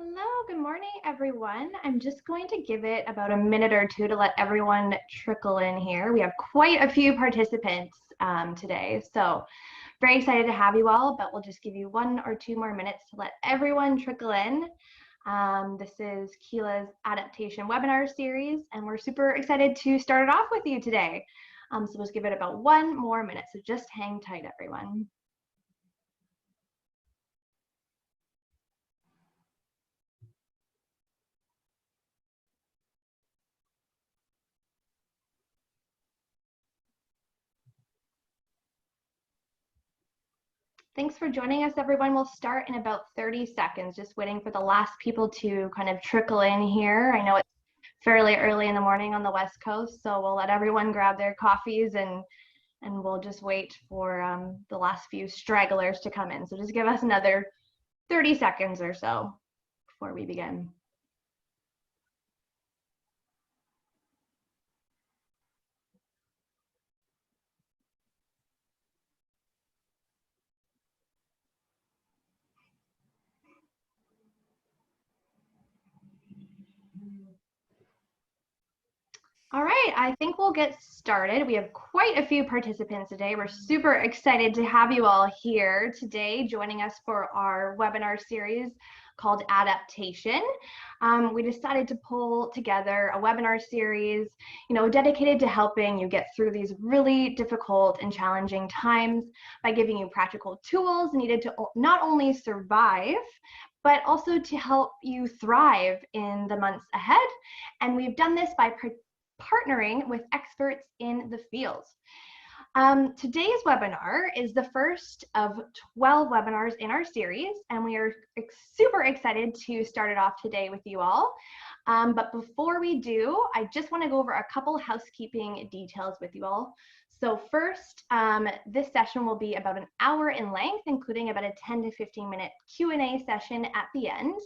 Hello, good morning, everyone. I'm just going to give it about a minute or two to let everyone trickle in here. We have quite a few participants today, so very excited to have you all, but we'll just give you 1 or 2 more minutes to let everyone trickle in. This is Keela's adaptation webinar series, and we're super excited to start it off with you today. So let's give it about 1 more minute, so just hang tight, everyone. Thanks for joining us, everyone. We'll start in about 30 seconds, just waiting for the last people to kind of trickle in here. I know it's fairly early in the morning on the West Coast, so we'll let everyone grab their coffees and we'll just wait for the last few stragglers to come in. So just give us another 30 seconds or so before we begin. All right, I think we'll get started. We have quite a few participants today. We're super excited to have you all here today joining us for our webinar series called Adaptation. We decided to pull together a webinar series, dedicated to helping you get through these really difficult and challenging times by giving you practical tools needed to not only survive, but also to help you thrive in the months ahead. And we've done this by partnering with experts in the field. Today's webinar is the first of 12 webinars in our series, and we are super excited to start it off today with you all. But before we do, I just want to go over a couple housekeeping details with you all. So first, this session will be about an hour in length, including about a 10 to 15 minute Q&A session at the end.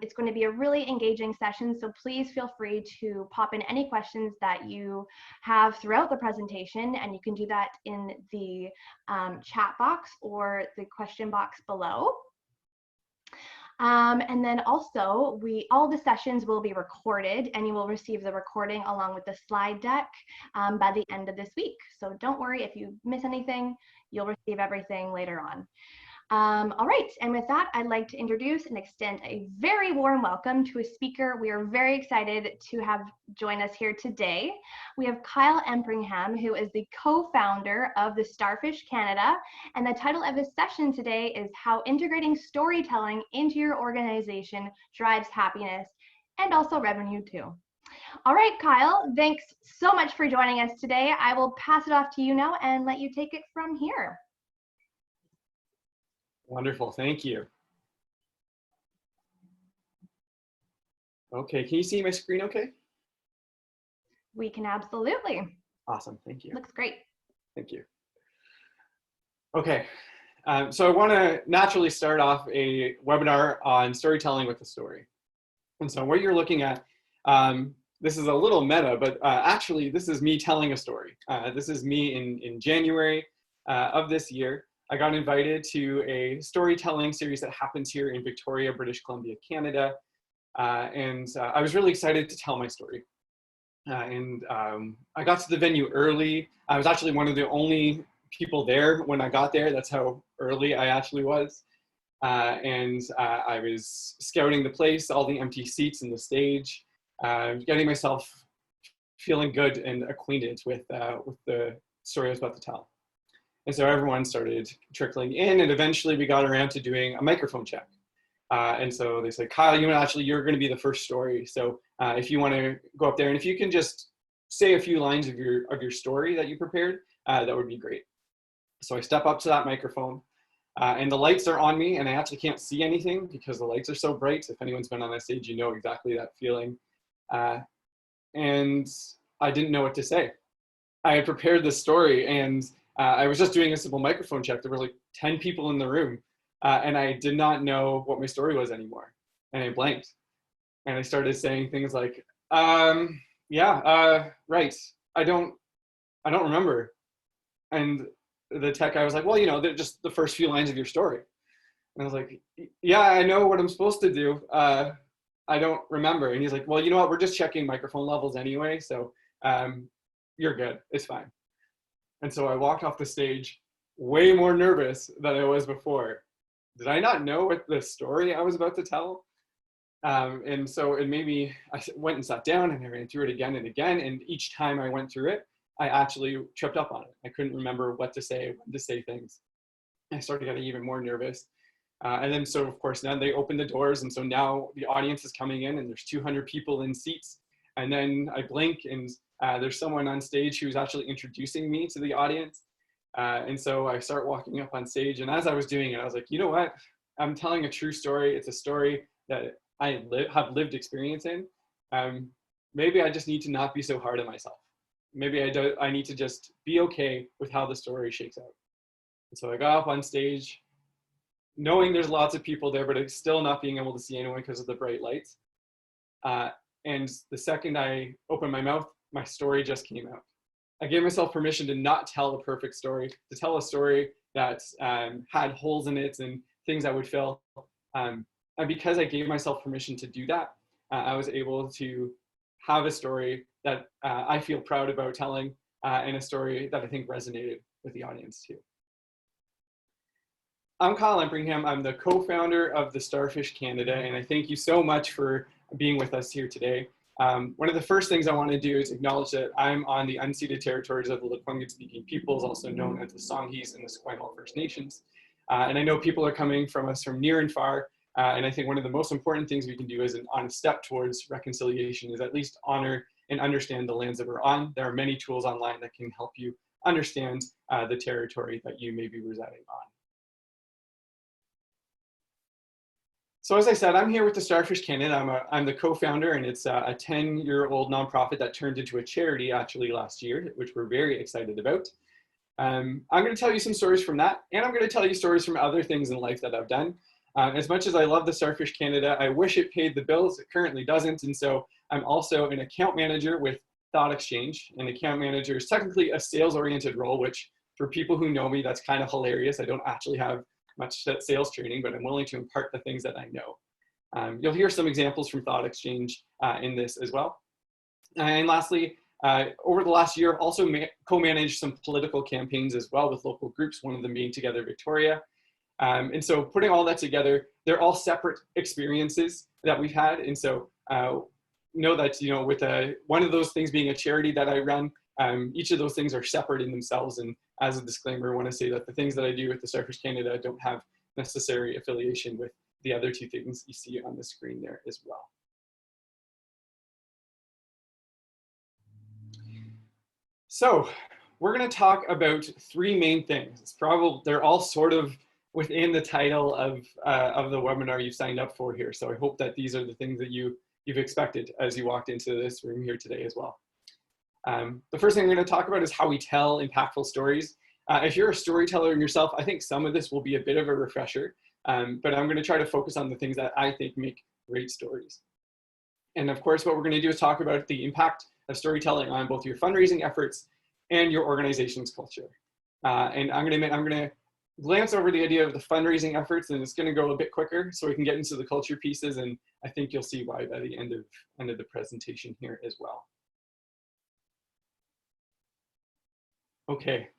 It's going to be a really engaging session, so please feel free to pop in any questions that you have throughout the presentation, and you can do that in the chat box or the question box below. And then also, all the sessions will be recorded, and you will receive the recording along with the slide deck by the end of this week. So don't worry if you miss anything, you'll receive everything later on. All right, and with that, I'd like to introduce and extend a very warm welcome to a speaker we are very excited to have join us here today. We have Kyle Empringham, who is the co-founder of the Starfish Canada, and the title of his session today is How Integrating Storytelling into Your Organization Drives Happiness and also Revenue Too. All right, Kyle, thanks so much for joining us today. I will pass it off to you now and let you take it from here. Wonderful, thank you. Okay, can you see my screen okay? We can absolutely. Awesome, thank you. Looks great. Thank you. Okay, so I want to naturally start off a webinar on storytelling with a story. And so what you're looking at, this is a little meta, but actually this is me telling a story. This is me in January of this year. I got invited to a storytelling series that happens here in Victoria, British Columbia, Canada. And I was really excited to tell my story. I got to the venue early. I was actually one of the only people there when I got there. That's how early I actually was. I was scouting the place, all the empty seats in the stage, getting myself feeling good and acquainted with the story I was about to tell. And so everyone started trickling in, and eventually we got around to doing a microphone check. And so they said, Kyle, you're going to be the first story. So if you want to go up there, and if you can just say a few lines of your story that you prepared, that would be great. So I step up to that microphone, and the lights are on me, and I actually can't see anything because the lights are so bright. If anyone's been on that stage, you know exactly that feeling. And I didn't know what to say. I had prepared this story, and I was just doing a simple microphone check. There were like 10 people in the room, and I did not know what my story was anymore. And I blanked. And I started saying things like, right, I don't remember. And the tech guy was like, well, they're just the first few lines of your story. And I was like, yeah, I know what I'm supposed to do. I don't remember. And he's like, well, you know what? We're just checking microphone levels anyway. So you're good. It's fine. And so I walked off the stage way more nervous than I was before. Did I not know what the story I was about to tell? And so it made me, I went and sat down and I ran through it again and again. And each time I went through it, I actually tripped up on it. I couldn't remember what to say, when to say things. I started getting even more nervous. And then, so of course, then they opened the doors. And so now the audience is coming in and there's 200 people in seats. And then I blink and there's someone on stage who's actually introducing me to the audience. And so I start walking up on stage. And as I was doing it, I was like, you know what? I'm telling a true story. It's a story that I have lived experience in. Maybe I just need to not be so hard on myself. Maybe I need to just be okay with how the story shakes out. And so I got up on stage, knowing there's lots of people there, but it's still not being able to see anyone because of the bright lights. And the second I opened my mouth, my story just came out. I gave myself permission to not tell a perfect story, to tell a story that had holes in it and things I would fill. And because I gave myself permission to do that, I was able to have a story that I feel proud about telling, and a story that I think resonated with the audience too. I'm Kyle Empringham. I'm the co-founder of the Starfish Canada, and I thank you so much for being with us here today. One of the first things I want to do is acknowledge that I'm on the unceded territories of the Lekwungen-speaking peoples, also known as the Songhees and the Esquimalt First Nations. And I know people are coming from us from near and far, and I think one of the most important things we can do as on a step towards reconciliation is at least honor and understand the lands that we're on. There are many tools online that can help you understand the territory that you may be residing on. So as I said, I'm here with the Starfish Canada. I'm the co-founder, and it's a 10-year-old nonprofit that turned into a charity actually last year, which we're very excited about. I'm going to tell you some stories from that, and I'm going to tell you stories from other things in life that I've done. As much as I love the Starfish Canada, I wish it paid the bills. It currently doesn't, and so I'm also an account manager with Thought Exchange. An account manager is technically a sales-oriented role, which for people who know me, that's kind of hilarious. I don't actually have much sales training, but I'm willing to impart the things that I know. You'll hear some examples from Thought Exchange in this as well. And lastly, over the last year, I've also co-managed some political campaigns as well with local groups, one of them being Together Victoria. And so putting all that together, they're all separate experiences that we've had. And so know that, you know, with one of those things being a charity that I run, each of those things are separate in themselves. And as a disclaimer, I want to say that the things that I do with the Starfish Canada don't have necessary affiliation with the other two things you see on the screen there as well. So we're going to talk about three main things. They're all sort of within the title of the webinar you've signed up for here. So I hope that these are the things that you've expected as you walked into this room here today as well. The first thing I'm going to talk about is how we tell impactful stories. If you're a storyteller in yourself, I think some of this will be a bit of a refresher, but I'm going to try to focus on the things that I think make great stories. And of course, what we're going to do is talk about the impact of storytelling on both your fundraising efforts and your organization's culture. And I'm going to glance over the idea of the fundraising efforts, and it's going to go a bit quicker so we can get into the culture pieces, and I think you'll see why by the end of the presentation here as well. Okay,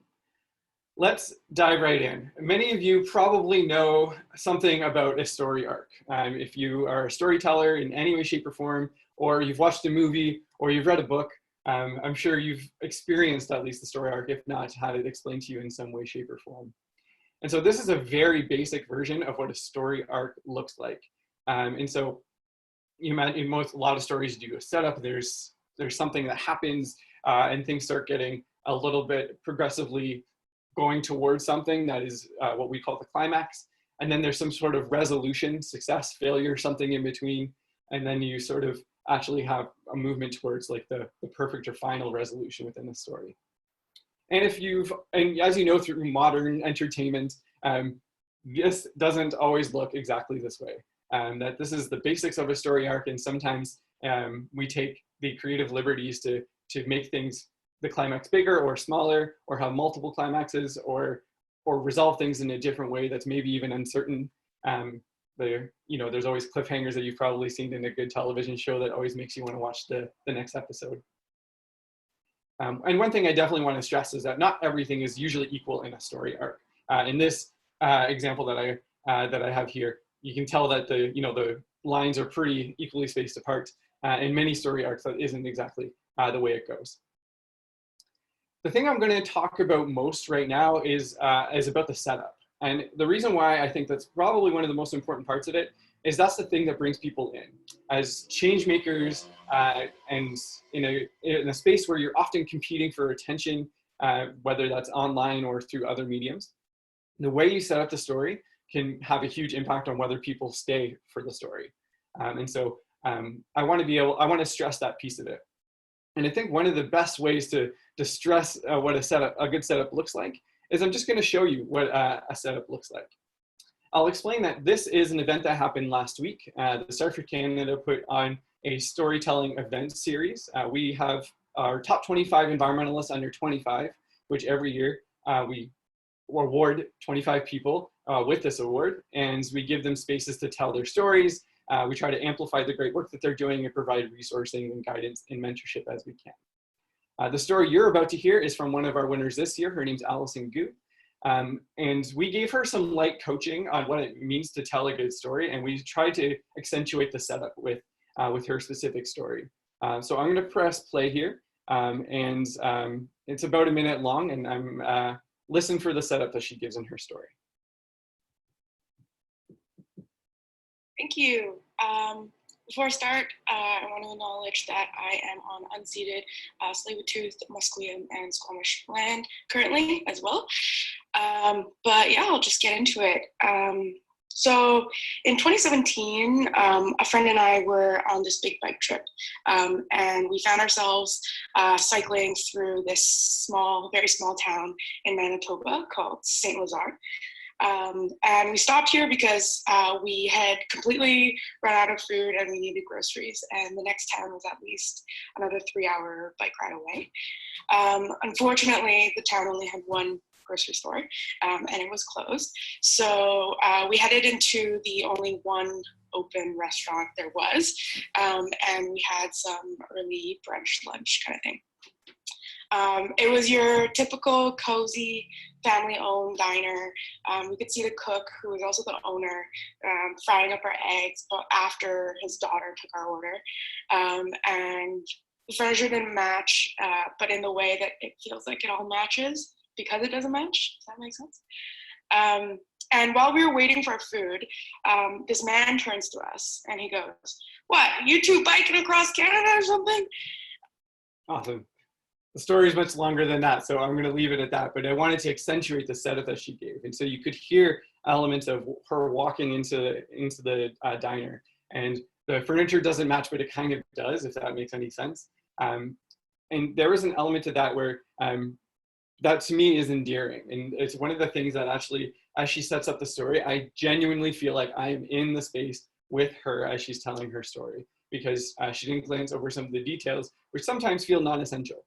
let's dive right in. Many of you probably know something about a story arc. If you are a storyteller in any way, shape, or form, or you've watched a movie, or you've read a book, I'm sure you've experienced at least the story arc, if not had it explained to you in some way, shape, or form. And so this is a very basic version of what a story arc looks like. And so in a lot of stories, you do a setup, there's something that happens, and things start getting a little bit progressively going towards something that is what we call the climax. And then there's some sort of resolution, success, failure, something in between. And then you sort of actually have a movement towards like the perfect or final resolution within the story. And as you know, through modern entertainment, this doesn't always look exactly this way. That this is the basics of a story arc, and sometimes we take the creative liberties to make things, the climax, bigger or smaller, or have multiple climaxes, or resolve things in a different way that's maybe even uncertain. There's always cliffhangers that you've probably seen in a good television show that always makes you want to watch the next episode. And one thing I definitely want to stress is that not everything is usually equal in a story arc. In this example that I have here, you can tell that the lines are pretty equally spaced apart. In many story arcs, that isn't exactly the way it goes. The thing I'm going to talk about most right now is about the setup. And the reason why I think that's probably one of the most important parts of it is that's the thing that brings people in. As change makers, and in a space where you're often competing for attention, whether that's online or through other mediums, the way you set up the story can have a huge impact on whether people stay for the story. And so I want to stress that piece of it. And I think one of the best ways to stress what a good setup looks like is I'm just going to show you what a setup looks like. I'll explain that this is an event that happened last week. The Starfish Canada put on a storytelling event series. We have our top 25 environmentalists under 25, which every year we award 25 people with this award, and we give them spaces to tell their stories. We try to amplify the great work that they're doing and provide resourcing and guidance and mentorship as we can. The story you're about to hear is from one of our winners this year. Her name's Allison Gu. And we gave her some light coaching on what it means to tell a good story, and we tried to accentuate the setup with her specific story. So I'm going to press play here, and it's about a minute long, and I'm listen for the setup that she gives in her story. Thank you. Before I start, I want to acknowledge that I am on unceded Tsleil-Waututh, Musqueam, and Squamish land currently as well. But yeah, I'll just get into it. So in 2017, a friend and I were on this big bike trip, and we found ourselves cycling through this very small town in Manitoba called St. Lazare. And we stopped here because we had completely run out of food and we needed groceries, and the next town was at least another 3-hour bike ride away. Unfortunately, the town only had one grocery store, and it was closed. So we headed into the only one open restaurant there was, and we had some early brunch, lunch kind of thing. It was your typical cozy family-owned diner. We could see the cook, who was also the owner, frying up our eggs after his daughter took our order. And the furniture didn't match, but in the way that it feels like it all matches because it doesn't match. Does that make sense? And while we were waiting for our food, this man turns to us and he goes, "What, you two biking across Canada or something?" Awesome. The story is much longer than that, so I'm going to leave it at that. But I wanted to accentuate the setup that she gave, and so you could hear elements of her walking into the diner, and the furniture doesn't match, but it kind of does, if that makes any sense. And there was an element to that where that to me is endearing, and it's one of the things that actually, as she sets up the story, I genuinely feel like I am in the space with her as she's telling her story, because she didn't glance over some of the details, which sometimes feel non-essential.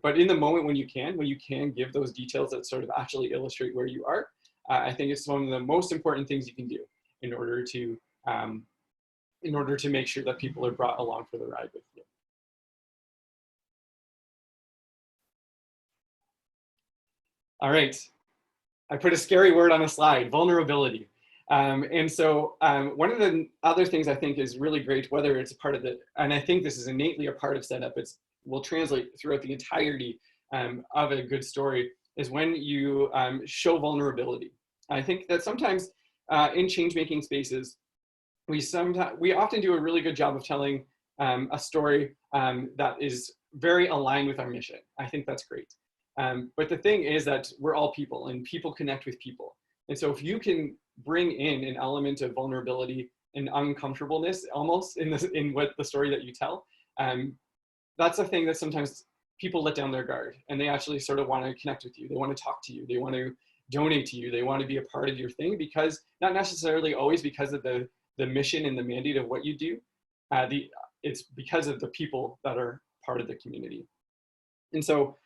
But in the moment when you can give those details that sort of actually illustrate where you are, I think it's one of the most important things you can do in order to make sure that people are brought along for the ride with you. All right, I put a scary word on a slide: vulnerability. And so one of the other things I think is really great, whether it's a part of the, and I think this is innately a part of setup, will translate throughout the entirety of a good story, is when you show vulnerability. I think that sometimes in change-making spaces, we often do a really good job of telling a story that is very aligned with our mission. I think that's great. But the thing is that we're all people, and people connect with people. And so if you can bring in an element of vulnerability and uncomfortableness almost in what the story that you tell, that's a thing that sometimes people let down their guard, and they actually sort of want to connect with you. They want to talk to you. They want to donate to you. They want to be a part of your thing, because not necessarily always because of the mission and the mandate of what you do. It's because of the people that are part of the community. And so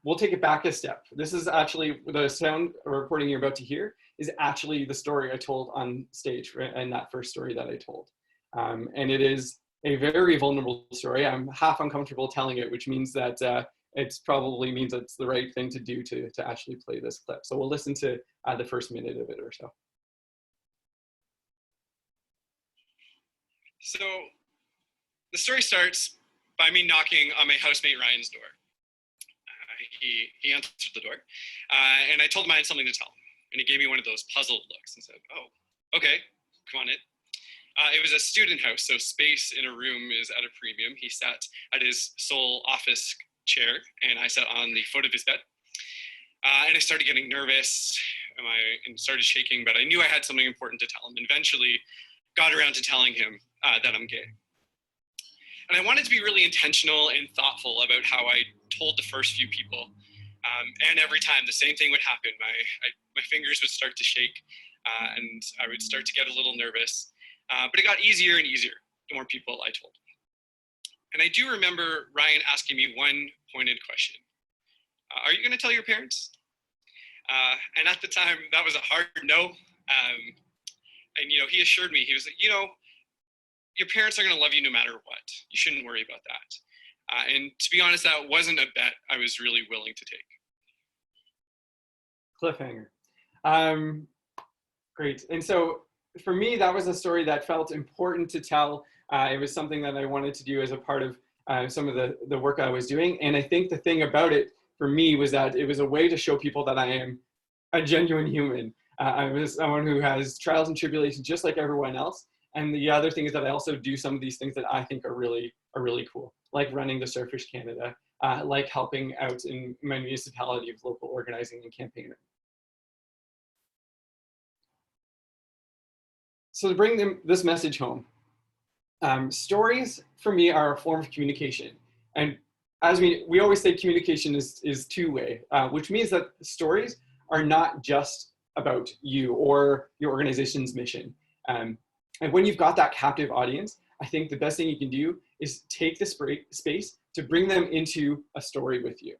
we'll take it back a step. This is actually the sound recording you're about to hear is actually the story I told on stage in that first story that I told. And it is a very vulnerable story. I'm half uncomfortable telling it, which means that it probably means it's the right thing to do to actually play this clip. So we'll listen to the first minute of it or so. So the story starts by me knocking on my housemate Ryan's door. He answered the door, and I told him I had something to tell him. And he gave me one of those puzzled looks and said, "Oh, okay, come on in." It was a student house, so space in a room is at a premium. He sat at his sole office chair, and I sat on the foot of his bed. And I started getting nervous, and started shaking, but I knew I had something important to tell him, and eventually got around to telling him that I'm gay. And I wanted to be really intentional and thoughtful about how I told the first few people. And every time the same thing would happen. My fingers would start to shake, and I would start to get a little nervous. But it got easier and easier the more people I told. And I do remember Ryan asking me one pointed question. Are you going to tell your parents? And at the time, that was a hard no. And he assured me, he was like, your parents are going to love you no matter what. You shouldn't worry about that. And to be honest, that wasn't a bet I was really willing to take. Cliffhanger. Great. And so for me, that was a story that felt important to tell. It was something that I wanted to do as a part of some of the work I was doing. And I think the thing about it for me was that it was a way to show people that I am a genuine human. I was someone who has trials and tribulations just like everyone else. And the other thing is that I also do some of these things that I think are really cool, like running the Starfish Canada, like helping out in my municipality with local organizing and campaigning. So to bring this message home, stories for me are a form of communication. And as we always say, communication is two-way, which means that stories are not just about you or your organization's mission. And when you've got that captive audience, I think the best thing you can do is take the space to bring them into a story with you.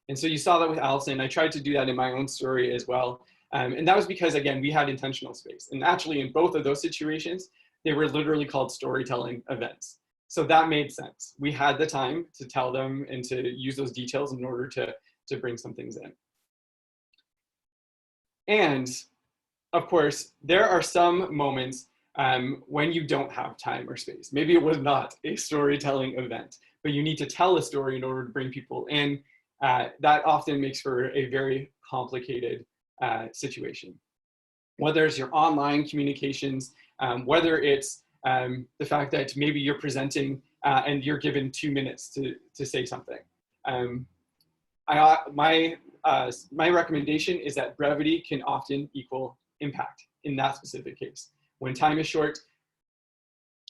And so you saw that with Allison. I tried to do that in my own story as well. And that was because, again, we had intentional space. And actually, in both of those situations, they were literally called storytelling events. So that made sense. We had the time to tell them and to use those details in order to bring some things in. And of course, there are some moments when you don't have time or space. Maybe it was not a storytelling event, but you need to tell a story in order to bring people in. That often makes for a very complicated situation. Whether it's your online communications, whether it's the fact that maybe you're presenting and you're given 2 minutes to say something. My recommendation is that brevity can often equal impact in that specific case. When time is short,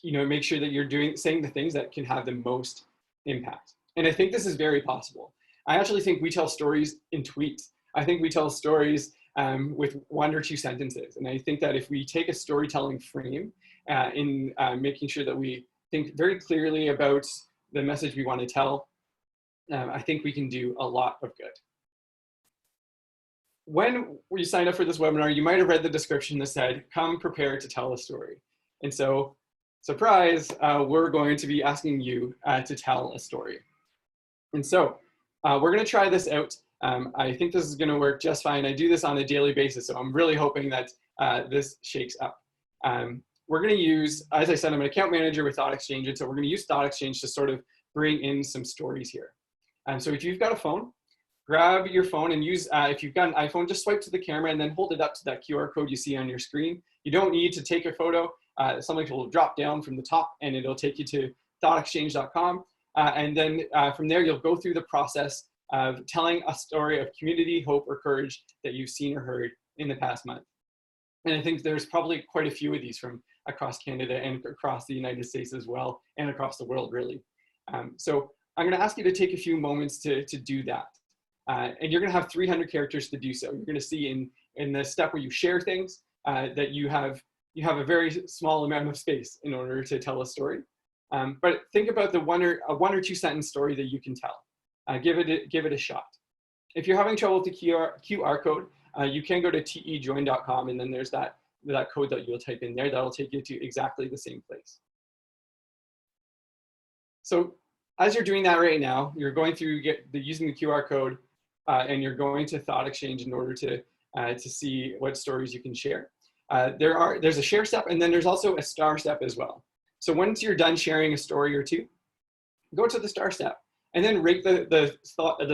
make sure that you're saying the things that can have the most impact. And I think this is very possible. I actually think we tell stories in tweets. I think we tell stories with 1 or 2 sentences. And I think that if we take a storytelling frame in making sure that we think very clearly about the message we want to tell, I think we can do a lot of good. When you signed up for this webinar, you might have read the description that said, come prepared to tell a story. And so, surprise, we're going to be asking you to tell a story. And so, we're going to try this out. I think this is going to work just fine. I do this on a daily basis, so I'm really hoping that this shakes up. We're going to use, as I said, I'm an account manager with Thought Exchange, and so we're going to use Thought Exchange to sort of bring in some stories here. So if you've got a phone, grab your phone and use, if you've got an iPhone, just swipe to the camera and then hold it up to that QR code you see on your screen. You don't need to take a photo. Something will drop down from the top and it'll take you to thoughtexchange.com. And then from there, you'll go through the process of telling a story of community, hope, or courage that you've seen or heard in the past month. And I think there's probably quite a few of these from across Canada and across the United States as well, and across the world, really. So I'm going to ask you to take a few moments to do that. And you're going to have 300 characters to do so. You're going to see in the step where you share things that you have a very small amount of space in order to tell a story. But think about a 1 or 2 sentence story that you can tell. give it a shot. If you're having trouble with the QR code, you can go to tejoin.com, and then there's that code that you'll type in there. That'll take you to exactly the same place. So as you're doing that right now, you're going through using the QR code, and you're going to Thought Exchange in order to see what stories you can share. There's a share step, and then there's also a star step as well. So once you're done sharing a story or two, go to the star step, and then rate the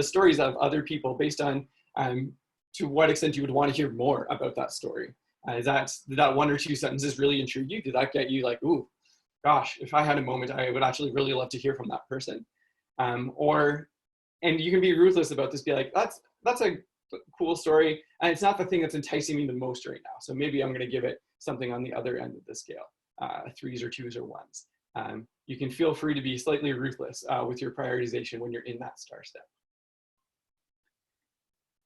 stories of other people based on to what extent you would want to hear more about that story. Did that one or two sentences really intrigue you? Did that get you like, ooh, gosh, if I had a moment, I would actually really love to hear from that person? And you can be ruthless about this, be like, that's a cool story, and it's not the thing that's enticing me the most right now. So maybe I'm going to give it something on the other end of the scale, 3s or 2s or 1s. You can feel free to be slightly ruthless with your prioritization when you're in that star step.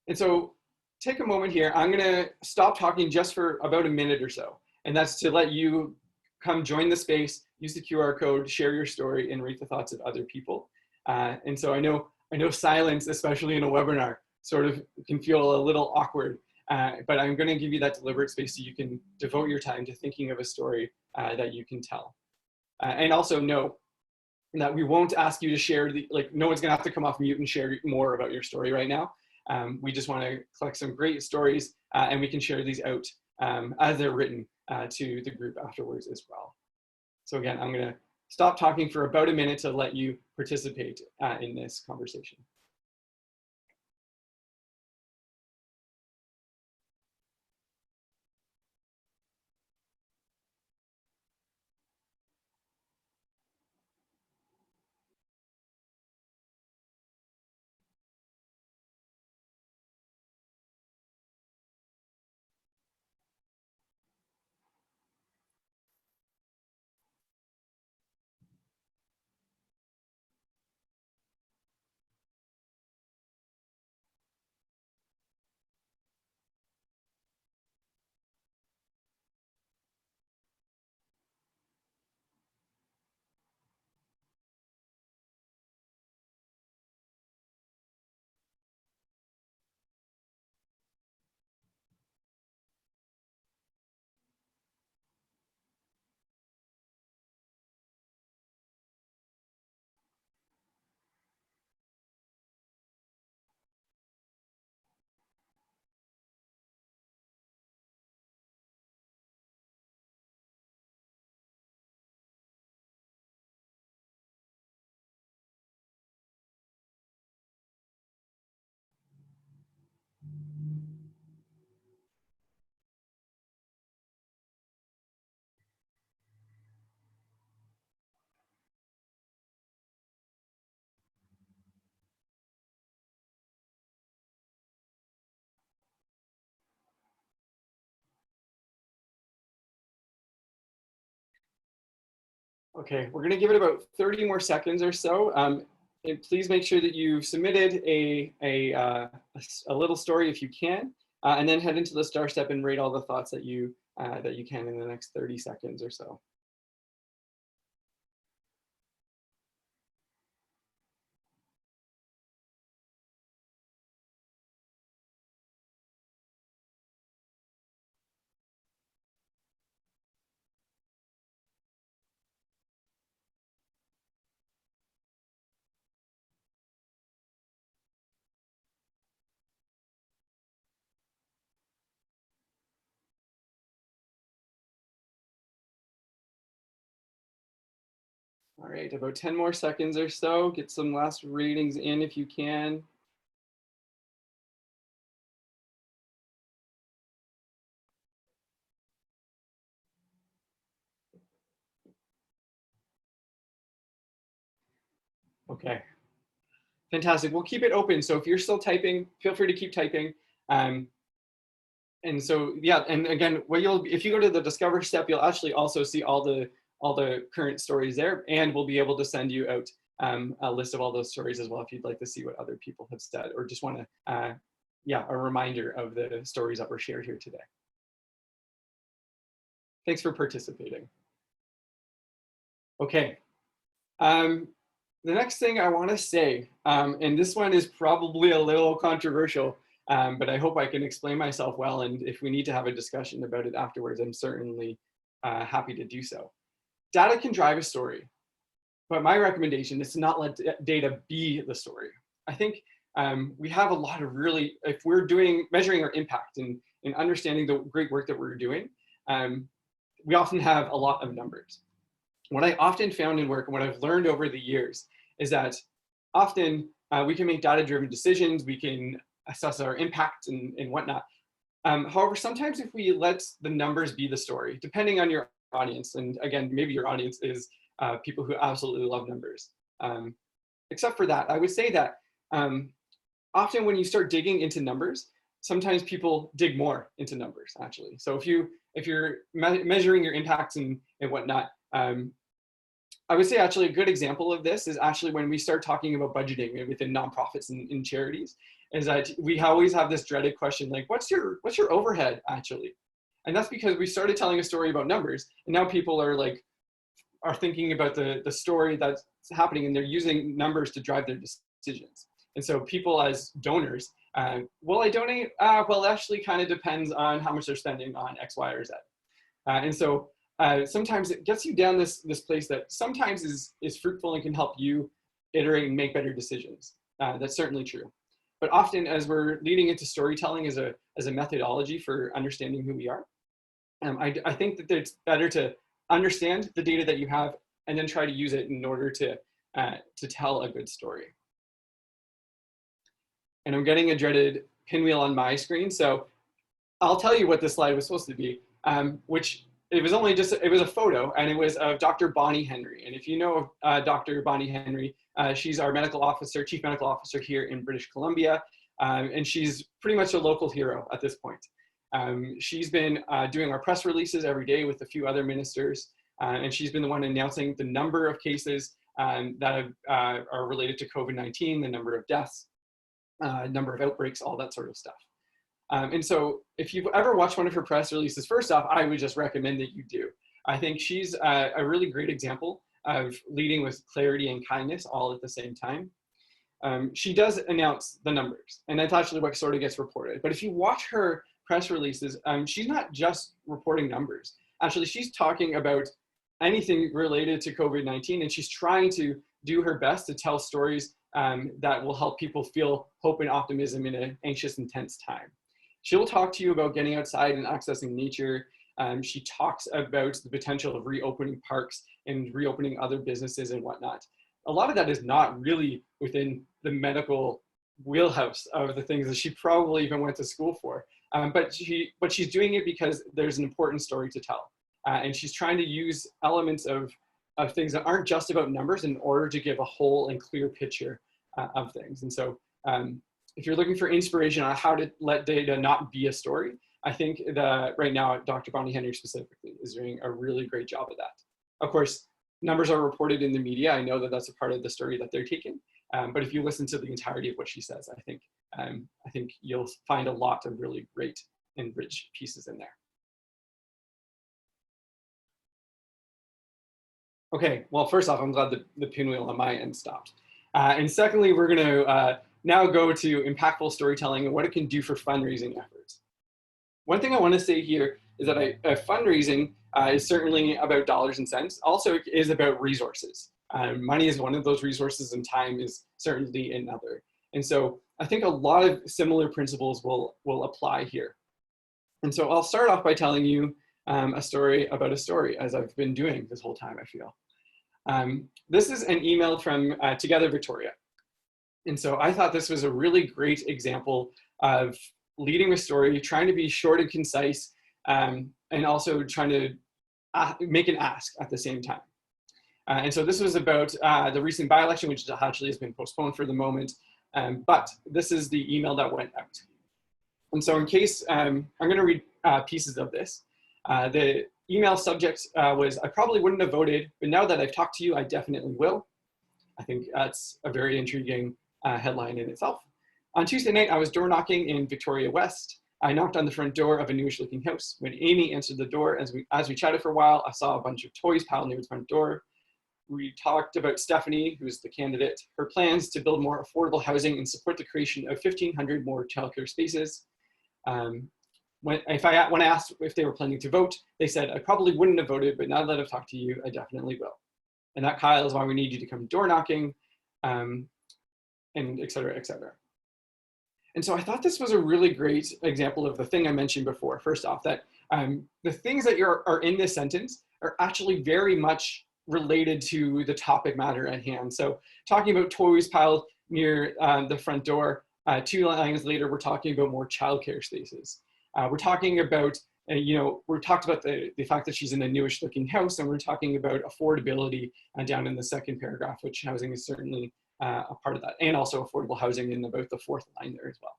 And so take a moment here. I'm going to stop talking just for about a minute or so, and that's to let you come join the space, use the QR code, share your story, and read the thoughts of other people. And so I know silence, especially in a webinar, sort of can feel a little awkward, but I'm going to give you that deliberate space so you can devote your time to thinking of a story that you can tell. And also know that we won't ask you to share no one's going to have to come off mute and share more about your story right now. We just want to collect some great stories, and we can share these out as they're written to the group afterwards as well. So again, I'm going to stop talking for about a minute to let you participate in this conversation. Okay, we're going to give it about 30 more seconds or so. And please make sure that you've submitted a little story if you can, and then head into the star step and rate all the thoughts that you can in the next 30 seconds or so. All right, about 10 more seconds or so. Get some last ratings in if you can. Okay, fantastic. We'll keep it open. So if you're still typing, feel free to keep typing. And so, yeah, and again, if you go to the Discover step, you'll actually also see all the current stories there, and we'll be able to send you out a list of all those stories as well if you'd like to see what other people have said, or just want to, a reminder of the stories that were shared here today. Thanks for participating. Okay. The next thing I want to say, and this one is probably a little controversial, but I hope I can explain myself well. And if we need to have a discussion about it afterwards, I'm certainly happy to do so. Data can drive a story, but my recommendation is to not let data be the story. I think we have a lot of really, if we're measuring our impact and understanding the great work that we're doing, we often have a lot of numbers. What I often found in work and what I've learned over the years is that often we can make data-driven decisions, we can assess our impact and whatnot. However, sometimes if we let the numbers be the story, depending on your audience, and again, maybe your audience is people who absolutely love numbers. Except for that, I would say that often when you start digging into numbers, sometimes people dig more into numbers, actually. So if you're measuring your impacts and whatnot, I would say actually a good example of this is actually when we start talking about budgeting within nonprofits and charities, is that we always have this dreaded question like, what's your overhead actually? And that's because we started telling a story about numbers, and now people are thinking about the story that's happening, and they're using numbers to drive their decisions. And so people as donors, will I donate? Well, it actually kind of depends on how much they're spending on X, Y, or Z. And so sometimes it gets you down this place that sometimes is fruitful and can help you iterate and make better decisions. That's certainly true. But often as we're leading into storytelling as a methodology for understanding who we are, I think that it's better to understand the data that you have and then try to use it in order to tell a good story. And I'm getting a dreaded pinwheel on my screen, so I'll tell you what this slide was supposed to be, which it was a photo, and it was of Dr. Bonnie Henry. And if you know of Dr. Bonnie Henry, she's our chief medical officer here in British Columbia, and she's pretty much a local hero at this point. She's been doing our press releases every day with a few other ministers, and she's been the one announcing the number of cases that are related to COVID-19, the number of deaths, number of outbreaks, all that sort of stuff. And so if you've ever watched one of her press releases, first off, I would just recommend that you do. I think she's a really great example of leading with clarity and kindness all at the same time. She does announce the numbers, and that's actually what sort of gets reported. But if you watch her press releases, she's not just reporting numbers. Actually, she's talking about anything related to COVID-19, and she's trying to do her best to tell stories that will help people feel hope and optimism in an anxious and tense time. She'll talk to you about getting outside and accessing nature. She talks about the potential of reopening parks and reopening other businesses and whatnot. A lot of that is not really within the medical wheelhouse of the things that she probably even went to school for. But she's doing it because there's an important story to tell. And she's trying to use elements of things that aren't just about numbers in order to give a whole and clear picture of things. And so if you're looking for inspiration on how to let data not be a story, I think that right now, Dr. Bonnie Henry specifically is doing a really great job of that. Of course, numbers are reported in the media. I know that that's a part of the story that they're taking. But if you listen to the entirety of what she says, I think you'll find a lot of really great and rich pieces in there. Okay, well, first off, I'm glad the pinwheel on my end stopped. And secondly, we're gonna now go to impactful storytelling and what it can do for fundraising efforts. One thing I wanna say here is that fundraising is certainly about dollars and cents. Also, it is about resources. Money is one of those resources, and time is certainly another. And so I think a lot of similar principles will apply here. And so I'll start off by telling you a story about a story, as I've been doing this whole time, I feel. This is an email from Together Victoria. And so I thought this was a really great example of leading a story, trying to be short and concise, and also trying to make an ask at the same time. And so this was about the recent by-election, which actually has been postponed for the moment. But this is the email that went out. And so in case, I'm going to read pieces of this. The email subject was, I probably wouldn't have voted, but now that I've talked to you, I definitely will. I think that's a very intriguing headline in itself. On Tuesday night, I was door knocking in Victoria West. I knocked on the front door of a newish looking house. When Amy answered the door, as we chatted for a while, I saw a bunch of toys piled near the front door. we talked about Stephanie, who's the candidate, her plans to build more affordable housing and support the creation of 1,500 more childcare spaces. When I asked if they were planning to vote, they said, I probably wouldn't have voted, but now that I've talked to you, I definitely will. And that, Kyle, is why we need you to come door knocking, and et cetera, et cetera. And so I thought this was a really great example of the thing I mentioned before. First off, that the things that are in this sentence are actually very much related to the topic matter at hand. So talking about toys piled near the front door, 2 lines later, we're talking about more childcare spaces. We're talking about, we talked about the fact that she's in a newish looking house, and we're talking about affordability down in the second paragraph, which housing is certainly a part of that, and also affordable housing in about the 4th line there as well.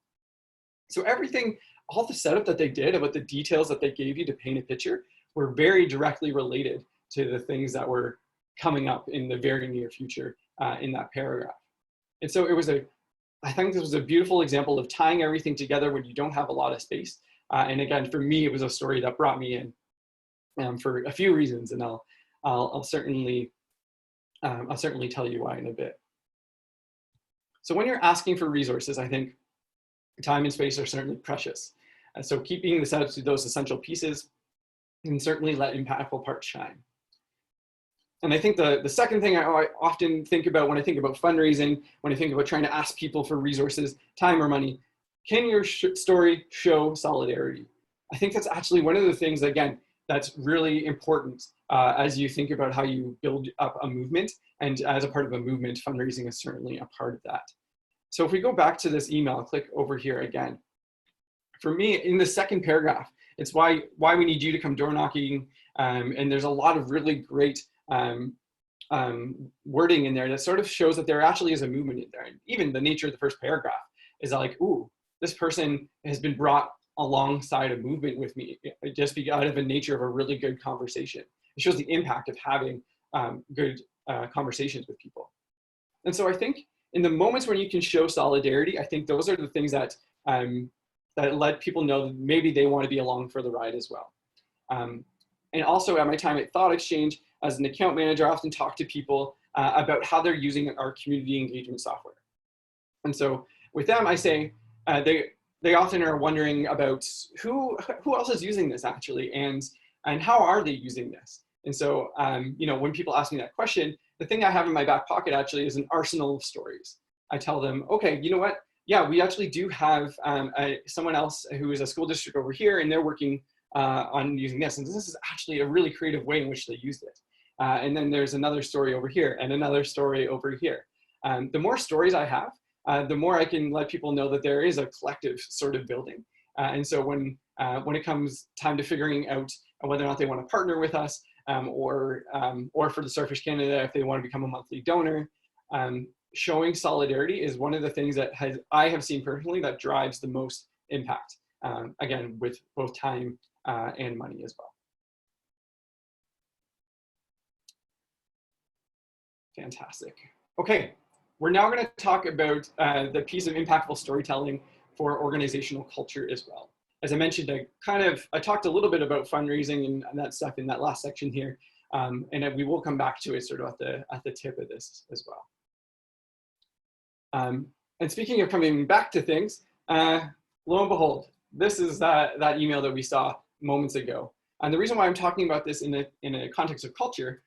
So everything, all the setup that they did about the details that they gave you to paint a picture were very directly related to the things that were coming up in the very near future in that paragraph. And so I think this was a beautiful example of tying everything together when you don't have a lot of space. And again, for me, it was a story that brought me in for a few reasons, and I'll certainly tell you why in a bit. So when you're asking for resources, I think time and space are certainly precious. And so keeping the setup to those essential pieces can certainly let impactful parts shine. And I think the second thing I often think about when I think about fundraising, when I think about trying to ask people for resources, time or money, can your story show solidarity? I think that's actually one of the things, again, that's really important as you think about how you build up a movement. And as a part of a movement, fundraising is certainly a part of that. So if we go back to this email, click over here again. For me, in the second paragraph, it's why we need you to come door knocking. And there's a lot of really great wording in there that sort of shows that there actually is a movement in there. And even the nature of the first paragraph is like, ooh, this person has been brought alongside a movement with me, just out of the nature of a really good conversation. It shows the impact of having good conversations with people. And so I think in the moments when you can show solidarity, I think those are the things that that let people know that maybe they want to be along for the ride as well. And also at my time at Thought Exchange, as an account manager, I often talk to people about how they're using our community engagement software. And so with them, I say, they often are wondering about who else is using this actually, and how are they using this? And so, when people ask me that question, the thing I have in my back pocket actually is an arsenal of stories. I tell them, okay, you know what? Yeah, we actually do have someone else who is a school district over here, and they're working on using this. And this is actually a really creative way in which they used it. And then there's another story over here and another story over here. The more stories I have, the more I can let people know that there is a collective sort of building. And so when it comes time to figuring out whether or not they want to partner with us, or for the Starfish Canada, if they want to become a monthly donor, showing solidarity is one of the things that I have seen personally that drives the most impact, again, with both time and money as well. Fantastic. Okay, we're now going to talk about the piece of impactful storytelling for organizational culture as well. As I mentioned, I talked a little bit about fundraising and that stuff in that last section here, and we will come back to it sort of at the tip of this as well. And speaking of coming back to things, lo and behold, this is that email that we saw moments ago. And the reason why I'm talking about this in a context of culture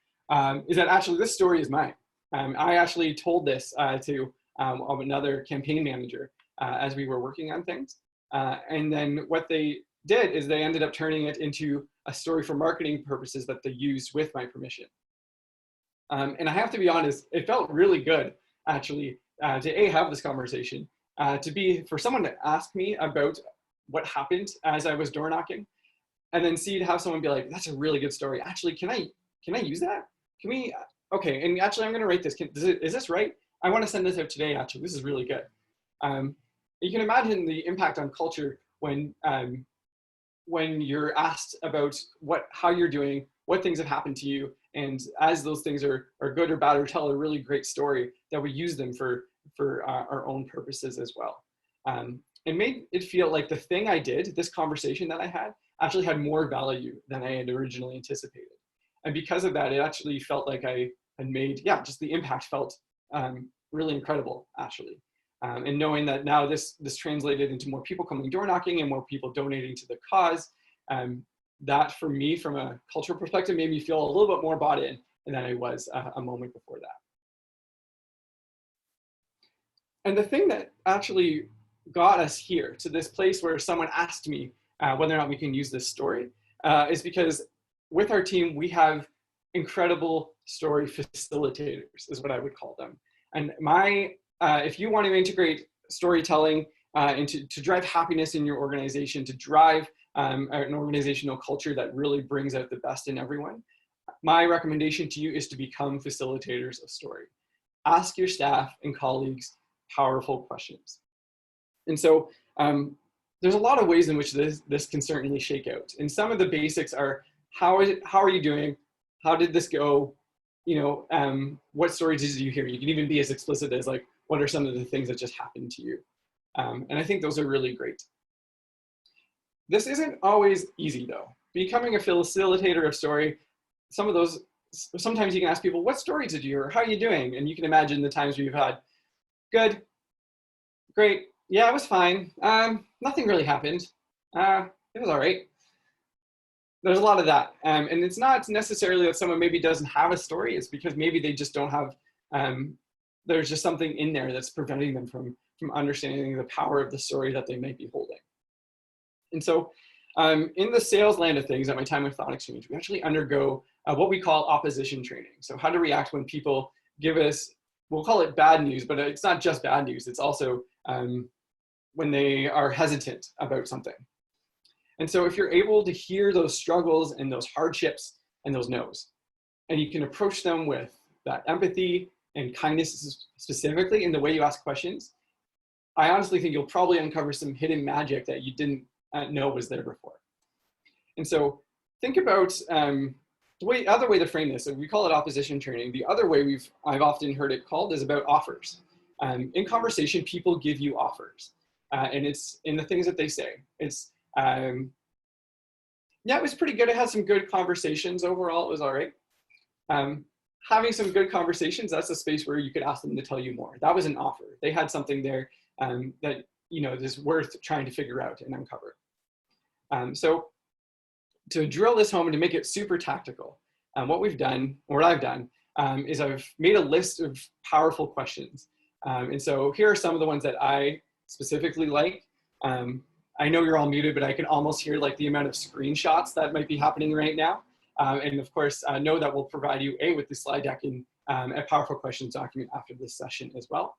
is that actually this story is mine. I actually told this to another campaign manager as we were working on things. And then what they did is they ended up turning it into a story for marketing purposes that they used with my permission. And I have to be honest, it felt really good actually to have this conversation, for someone to ask me about what happened as I was door knocking, and then to have someone be like, that's a really good story. Actually, can I use that? Can we, okay, and actually I'm gonna write this. Is this right? I wanna send this out today, actually, this is really good. You can imagine the impact on culture when you're asked about how you're doing, what things have happened to you, and as those things are good or bad or tell a really great story, that we use them for our own purposes as well. It made it feel like the thing I did, this conversation that I had, actually had more value than I had originally anticipated. And because of that, it actually felt like I had made, yeah, just the impact felt really incredible, actually. And knowing that now this translated into more people coming door knocking and more people donating to the cause, that for me, from a cultural perspective, made me feel a little bit more bought in than I was a moment before that. And the thing that actually got us here to this place where someone asked me whether or not we can use this story is because with our team, we have incredible story facilitators, is what I would call them. And if you want to integrate storytelling to drive happiness in your organization, to drive an organizational culture that really brings out the best in everyone, my recommendation to you is to become facilitators of story. Ask your staff and colleagues powerful questions. And so there's a lot of ways in which this can certainly shake out. And some of the basics are, how are you doing? How did this go? What stories did you hear? You can even be as explicit as like, what are some of the things that just happened to you? And I think those are really great. This isn't always easy though. Becoming a facilitator of story, sometimes you can ask people, what stories did you hear? How are you doing? And you can imagine the times where you've had, good, great, yeah, it was fine. Nothing really happened. It was all right. There's a lot of that. And it's not necessarily that someone maybe doesn't have a story. It's because maybe they just don't have, there's just something in there that's preventing them from understanding the power of the story that they might be holding. And so in the sales land of things at my time with Thought Exchange, we actually undergo what we call opposition training. So how to react when people give us, we'll call it bad news, but it's not just bad news. It's also when they are hesitant about something. And so if you're able to hear those struggles and those hardships and those no's, and you can approach them with that empathy and kindness specifically in the way you ask questions, I honestly think you'll probably uncover some hidden magic that you didn't know was there before. And so think about the other way to frame this. So we call it opposition training. The other way I've often heard it called is about offers. In conversation, people give you offers, and it's in the things that they say. It's yeah, it was pretty good. It had some good conversations overall. It was all right. Having some good conversations, that's a space where you could ask them to tell you more. That was an offer. They had something there that is worth trying to figure out and uncover. So to drill this home and to make it super tactical, what we've done, or what I've done, is I've made a list of powerful questions. And so here are some of the ones that I specifically like. I know you're all muted, but I can almost hear like the amount of screenshots that might be happening right now. And of course, know that we'll provide you with the slide deck and a powerful questions document after this session as well.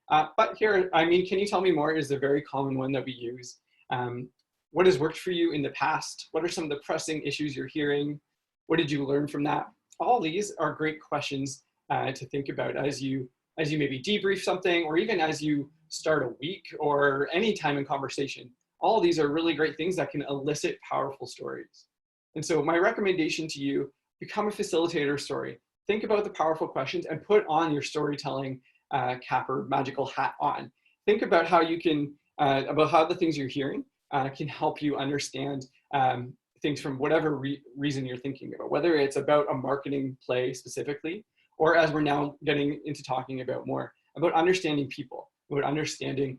But here, can you tell me more is a very common one that we use. What has worked for you in the past? What are some of the pressing issues you're hearing? What did you learn from that? All these are great questions to think about as you maybe debrief something, or even as you start a week or any time in conversation. All of these are really great things that can elicit powerful stories. And so my recommendation to you, become a facilitator story. Think about the powerful questions and put on your storytelling cap or magical hat on. Think about how you can, about how the things you're hearing can help you understand things from whatever reason you're thinking about, whether it's about a marketing play specifically, or as we're now getting into talking about more, about understanding people, about understanding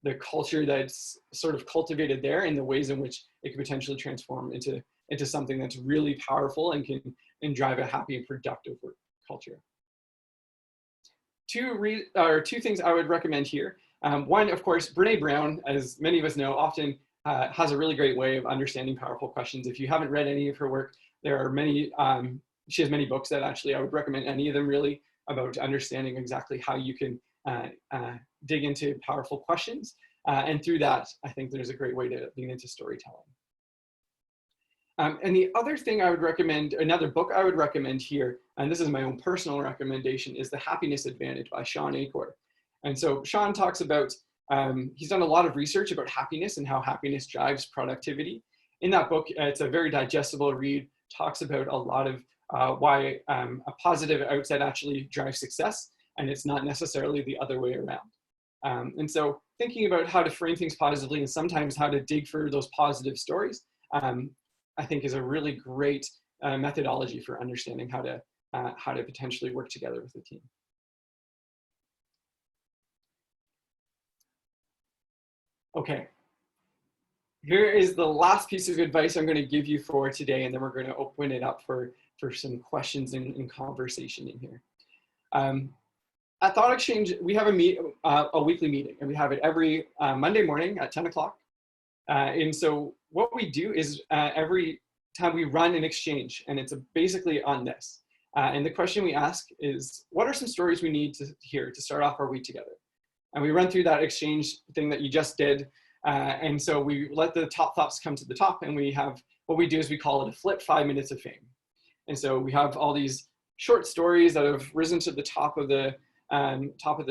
the culture that's sort of cultivated there and the ways in which it could potentially transform into something that's really powerful and can drive a happy and productive work culture. Two things I would recommend here. One, of course, Brene Brown, as many of us know, often has a really great way of understanding powerful questions. If you haven't read any of her work, there are many, she has many books that actually I would recommend any of them really about understanding exactly how you can dig into powerful questions. And through that, I think there's a great way to lean into storytelling. And the other thing I would recommend, another book I would recommend here, and this is my own personal recommendation, is The Happiness Advantage by Sean Achor. And so Sean talks about, he's done a lot of research about happiness and how happiness drives productivity. In that book, it's a very digestible read, talks about a lot of why a positive outset actually drives success, and it's not necessarily the other way around. And so thinking about how to frame things positively and sometimes how to dig for those positive stories, I think is a really great methodology for understanding how to how to potentially work together with the team. Okay, here is the last piece of advice I'm going to give you for today, and then we're going to open it up for some questions and conversation in here. At Thought Exchange, we have a weekly meeting, and we have it every Monday morning at 10 o'clock. And so what we do is every time we run an exchange, and it's basically on this. And the question we ask is, what are some stories we need to hear to start off our week together? And we run through that exchange thing that you just did. And so we let the top thoughts come to the top, and we have, what we do is we call it a flip 5 minutes of fame. And so we have all these short stories that have risen to the top of the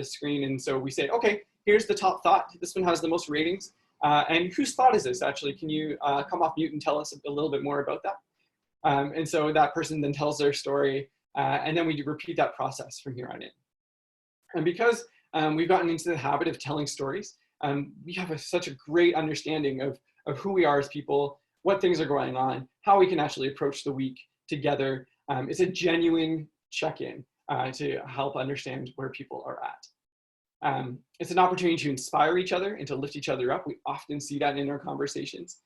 screen. And so we say, okay, here's the top thought. This one has the most ratings. And whose thought is this actually? Can you come off mute and tell us a little bit more about that? And so that person then tells their story, and then we repeat that process from here on in. And because we've gotten into the habit of telling stories, we have such a great understanding of who we are as people, what things are going on, how we can actually approach the week together. It's a genuine check-in to help understand where people are at. It's an opportunity to inspire each other and to lift each other up. We often see that in our conversations.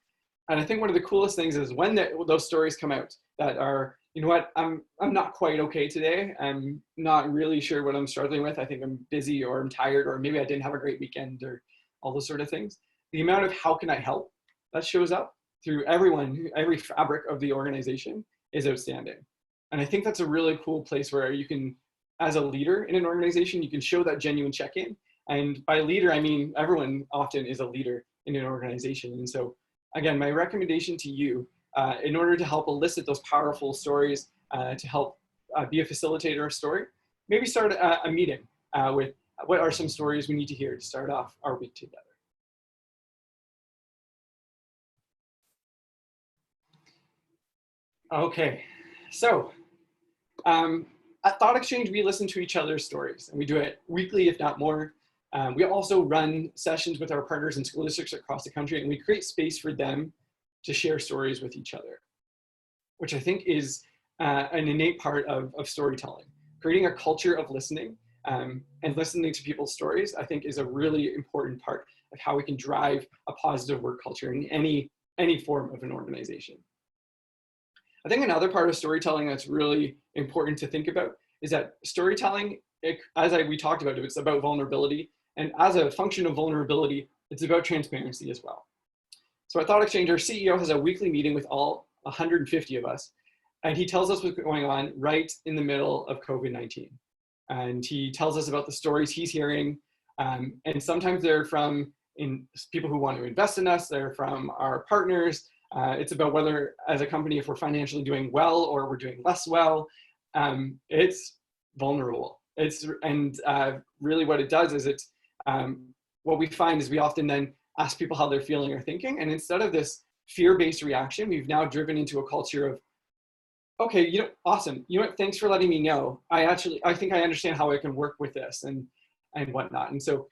And I think one of the coolest things is when those stories come out that are, you know what, I'm not quite okay today. I'm not really sure what I'm struggling with. I think I'm busy, or I'm tired, or maybe I didn't have a great weekend, or all those sort of things. The amount of how can I help that shows up through every fabric of the organization is outstanding. And I think that's a really cool place where you can, as a leader in an organization, you can show that genuine check-in. And by leader, I mean everyone often is a leader in an organization. And so again, my recommendation to you, in order to help elicit those powerful stories, to help be a facilitator of story, maybe start a meeting with what are some stories we need to hear to start off our week together. Okay, so at Thought Exchange, we listen to each other's stories, and we do it weekly, if not more. We also run sessions with our partners in school districts across the country, and we create space for them to share stories with each other, which I think is an innate part of storytelling. Creating a culture of listening and listening to people's stories, I think, is a really important part of how we can drive a positive work culture in any form of an organization. I think another part of storytelling that's really important to think about is that storytelling, we talked about, it's about vulnerability. And as a function of vulnerability, it's about transparency as well. So at Thought Exchange, our CEO has a weekly meeting with all 150 of us, and he tells us what's going on right in the middle of COVID-19. And he tells us about the stories he's hearing. And sometimes they're from people who want to invest in us, they're from our partners. It's about whether, as a company, if we're financially doing well or we're doing less well. It's vulnerable. Really what it does is what we find is we often then ask people how they're feeling or thinking. And instead of this fear-based reaction, we've now driven into a culture of, okay, awesome. Thanks for letting me know. I think I understand how I can work with this and whatnot. And so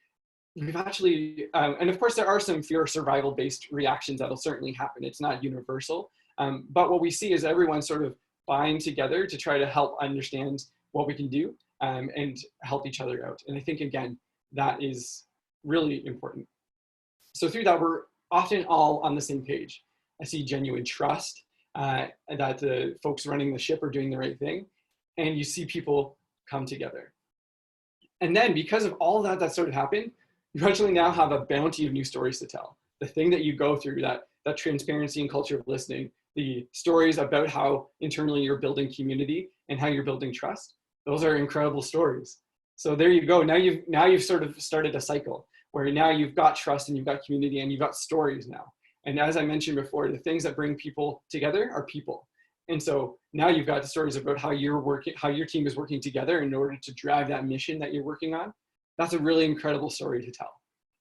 we've actually, and of course there are some fear or survival based reactions that'll certainly happen. It's not universal. But what we see is everyone sort of buying together to try to help understand what we can do and help each other out. And I think, again, that is really important. So through that, we're often all on the same page. I see genuine trust that the folks running the ship are doing the right thing. And you see people come together. And then because of all that started happening, you actually now have a bounty of new stories to tell. The thing that you go through, that transparency and culture of listening, the stories about how internally you're building community and how you're building trust, those are incredible stories. So there you go. Now you've sort of started a cycle where now you've got trust and you've got community and you've got stories now. And as I mentioned before, the things that bring people together are people. And so now you've got the stories about how your team is working together in order to drive that mission that you're working on. That's a really incredible story to tell.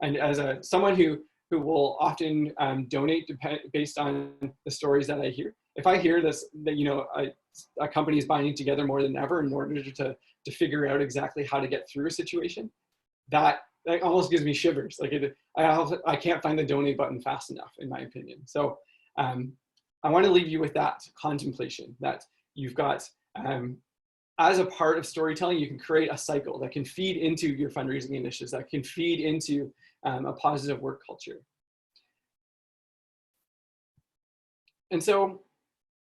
And as someone who will often donate based on the stories that I hear, if I hear this, that a company is binding together more than ever in order to figure out exactly how to get through a situation, that almost gives me shivers. I can't find the donate button fast enough, in my opinion. So I want to leave you with that contemplation, that you've got as a part of storytelling, you can create a cycle that can feed into your fundraising initiatives, that can feed into a positive work culture. And so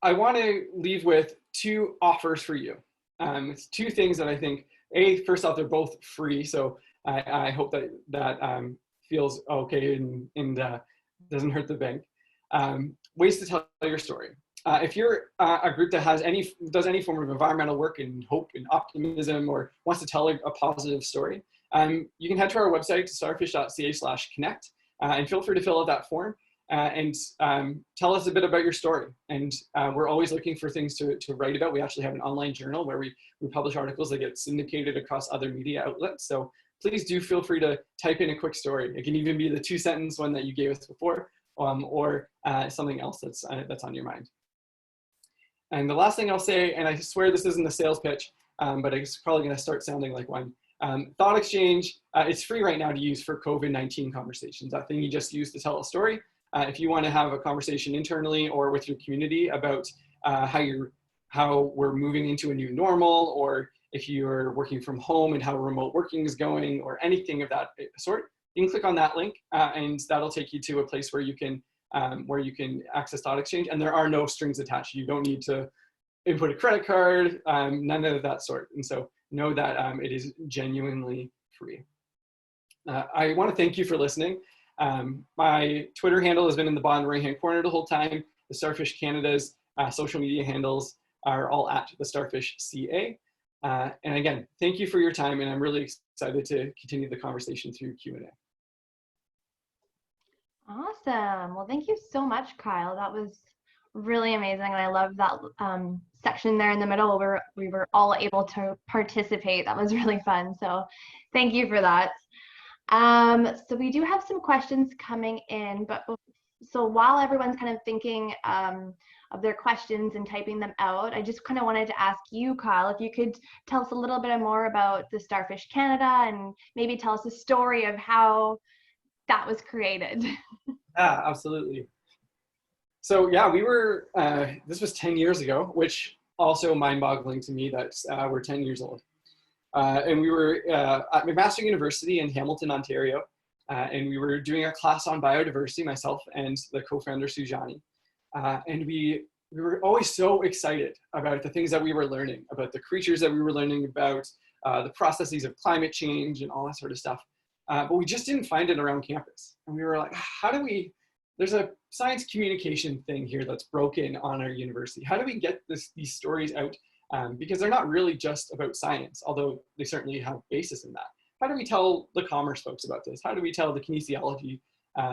I want to leave with two offers for you. It's two things that I think, first off, they're both free. So I hope that feels okay and doesn't hurt the bank. Ways to tell your story. If you're a group that does any form of environmental work and hope and optimism, or wants to tell a positive story, you can head to our website, starfish.ca/connect, and feel free to fill out that form and tell us a bit about your story. And we're always looking for things to write about. We actually have an online journal where we publish articles that get syndicated across other media outlets. So please do feel free to type in a quick story. It can even be the 2-sentence one that you gave us before, or something else that's on your mind. And the last thing I'll say, and I swear this isn't a sales pitch, but it's probably going to start sounding like one. Thought Exchange, it's free right now to use for COVID-19 conversations. That thing you just use to tell a story. If you want to have a conversation internally or with your community about how we're moving into a new normal, or if you're working from home and how remote working is going, or anything of that sort, you can click on that link and that'll take you to a place where you can access Thought Exchange, and there are no strings attached. You don't need to input a credit card, none of that sort. And so know that it is genuinely free. I want to thank you for listening. My Twitter handle has been in the bottom right-hand corner the whole time. The Starfish Canada's social media handles are all at the Starfish CA. And again, thank you for your time, and I'm really excited to continue the conversation through Q&A. Awesome. Well, thank you so much, Kyle. That was really amazing. And I love that section there in the middle where we were all able to participate. That was really fun. So thank you for that. So we do have some questions coming in, but so while everyone's kind of thinking of their questions and typing them out, I just kind of wanted to ask you, Kyle, if you could tell us a little bit more about the Starfish Canada and maybe tell us a story of how that was created. Yeah, absolutely. So yeah, we were, this was 10 years ago, which also mind-boggling to me that we're 10 years old. And we were at McMaster University in Hamilton, Ontario, and we were doing a class on biodiversity, myself and the co-founder Sujani. And we were always so excited about the things that we were learning, about the creatures that we were learning about, the processes of climate change and all that sort of stuff. But we just didn't find it around campus. And we were like, there's a science communication thing here that's broken on our university. How do we get these stories out? Because they're not really just about science, although they certainly have basis in that. How do we tell the commerce folks about this? How do we tell the kinesiology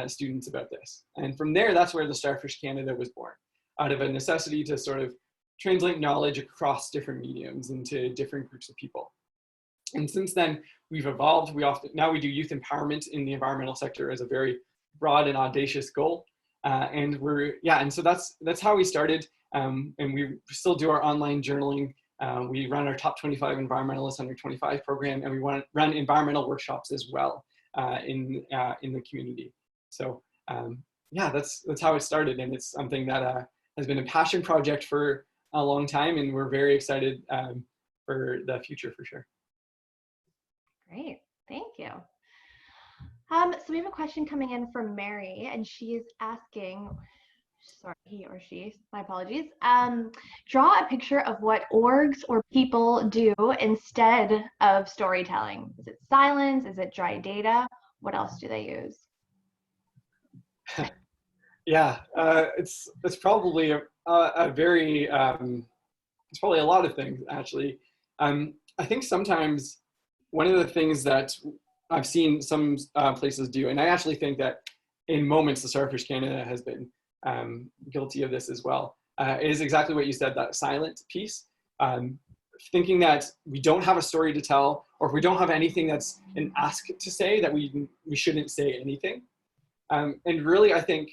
students about this? And from there, that's where the Starfish Canada was born, out of a necessity to sort of translate knowledge across different mediums into different groups of people. And since then, we've evolved. Now we do youth empowerment in the environmental sector as a very broad and audacious goal. And so that's how we started. And we still do our online journaling. We run our Top 25 Environmentalists Under 25 program, and we run environmental workshops as well in the community. So that's how it started, and it's something that has been a passion project for a long time, and we're very excited for the future for sure. Great, thank you. So we have a question coming in from Mary, and she is asking, sorry, he or she, my apologies, draw a picture of what orgs or people do instead of storytelling. Is it silence? Is it dry data? What else do they use? Yeah, it's probably a very, it's probably a lot of things, actually. I think sometimes one of the things that I've seen some places do, and I actually think that in moments the Starfish Canada has been guilty of this as well, is exactly what you said, that silent piece. Thinking that we don't have a story to tell, or if we don't have anything that's an ask to say, that we shouldn't say anything. And really, I think